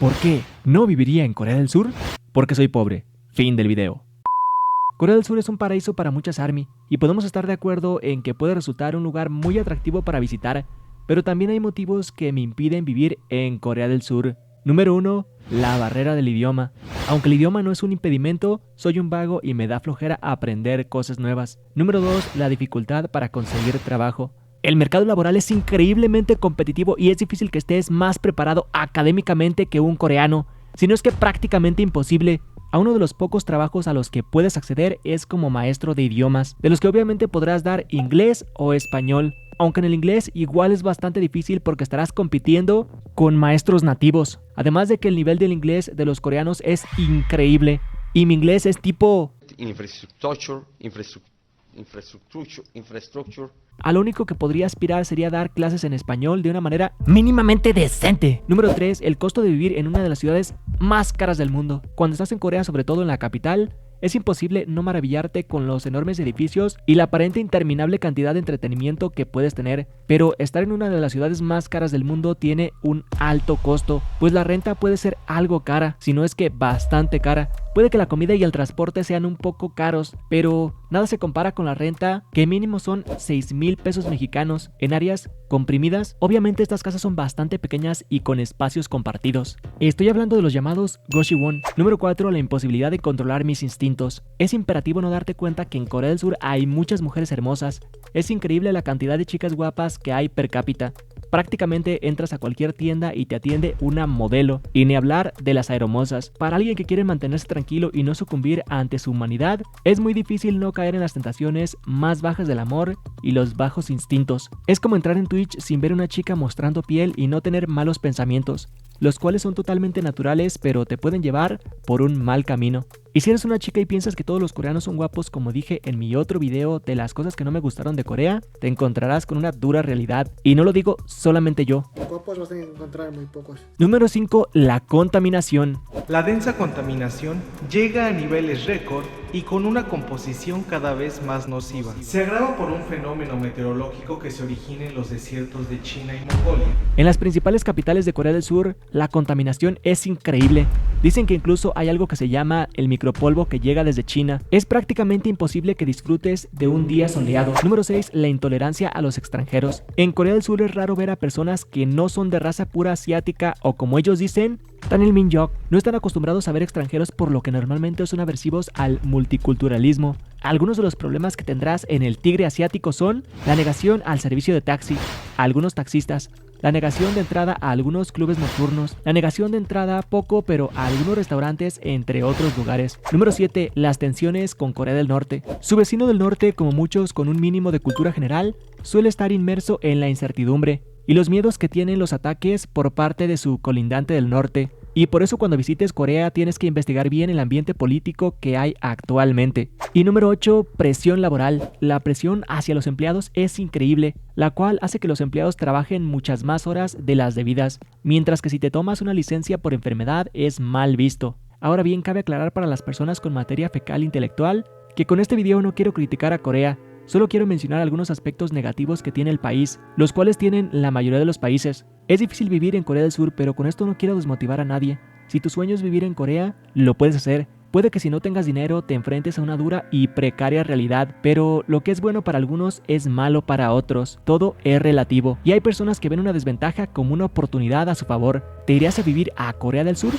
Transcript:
¿Por qué no viviría en Corea del Sur? Porque soy pobre. Fin del video. Corea del Sur es un paraíso para muchas ARMY y podemos estar de acuerdo en que puede resultar un lugar muy atractivo para visitar, pero también hay motivos que me impiden vivir en Corea del Sur. Número 1. La barrera del idioma. Aunque el idioma no es un impedimento, soy un vago y me da flojera aprender cosas nuevas. Número 2. La dificultad para conseguir trabajo. El mercado laboral es increíblemente competitivo y es difícil que estés más preparado académicamente que un coreano, si no es que prácticamente imposible. A uno de los pocos trabajos a los que puedes acceder es como maestro de idiomas, de los que obviamente podrás dar inglés o español, aunque en el inglés igual es bastante difícil porque estarás compitiendo con maestros nativos. Además de que el nivel del inglés de los coreanos es increíble, y mi inglés es tipo... Infrastructure. A lo único que podría aspirar sería dar clases en español de una manera mínimamente decente. Número 3. El costo de vivir en una de las ciudades más caras del mundo. Cuando estás en Corea, sobre todo en la capital, es imposible no maravillarte con los enormes edificios y la aparente interminable cantidad de entretenimiento que puedes tener, pero estar en una de las ciudades más caras del mundo tiene un alto costo, pues la renta puede ser algo cara, si no es que bastante cara. Puede que la comida y el transporte sean un poco caros, pero nada se compara con la renta, que mínimo son 6,000 pesos mexicanos en áreas comprimidas. Obviamente estas casas son bastante pequeñas y con espacios compartidos. Estoy hablando de los llamados Goshwon. Número 4. La imposibilidad de controlar mis instintos. Es imperativo no darte cuenta que en Corea del Sur hay muchas mujeres hermosas. Es increíble la cantidad de chicas guapas que hay per cápita. Prácticamente entras a cualquier tienda y te atiende una modelo, y ni hablar de las aeromosas. Para alguien que quiere mantenerse tranquilo y no sucumbir ante su humanidad, es muy difícil no caer en las tentaciones más bajas del amor y los bajos instintos. Es como entrar en Twitch sin ver a una chica mostrando piel y no tener malos pensamientos, los cuales son totalmente naturales pero te pueden llevar por un mal camino. Y si eres una chica y piensas que todos los coreanos son guapos, como dije en mi otro video de las cosas que no me gustaron de Corea, te encontrarás con una dura realidad. Y no lo digo solamente yo. Guapos vas a encontrar muy pocos. Número 5. La contaminación. La densa contaminación llega a niveles récord y con una composición cada vez más nociva. Se agrava por un fenómeno meteorológico que se origina en los desiertos de China y Mongolia. En las principales capitales de Corea del Sur, la contaminación es increíble. Dicen que incluso hay algo que se llama el micropolvo que llega desde China. Es prácticamente imposible que disfrutes de un día soleado. Número 6. La intolerancia a los extranjeros. En Corea del Sur es raro ver a personas que no son de raza pura asiática o, como ellos dicen, Tanil Minjok. No están acostumbrados a ver extranjeros, por lo que normalmente son aversivos al multiculturalismo. Algunos de los problemas que tendrás en el tigre asiático son la negación al servicio de taxi a algunos taxistas, la negación de entrada a algunos clubes nocturnos, la negación de entrada poco pero a algunos restaurantes, entre otros lugares. Número 7. Las tensiones con Corea del Norte. Su vecino del norte, como muchos con un mínimo de cultura general, suele estar inmerso en la incertidumbre y los miedos que tienen los ataques por parte de su colindante del norte. Y por eso cuando visites Corea tienes que investigar bien el ambiente político que hay actualmente. Y número 8. Presión laboral. La presión hacia los empleados es increíble, la cual hace que los empleados trabajen muchas más horas de las debidas, mientras que si te tomas una licencia por enfermedad es mal visto. Ahora bien, cabe aclarar para las personas con materia fecal intelectual que con este video no quiero criticar a Corea. Solo quiero mencionar algunos aspectos negativos que tiene el país, los cuales tienen la mayoría de los países. Es difícil vivir en Corea del Sur, pero con esto no quiero desmotivar a nadie. Si tu sueño es vivir en Corea, lo puedes hacer. Puede que si no tengas dinero te enfrentes a una dura y precaria realidad, pero lo que es bueno para algunos es malo para otros. Todo es relativo y hay personas que ven una desventaja como una oportunidad a su favor. ¿Te irías a vivir a Corea del Sur?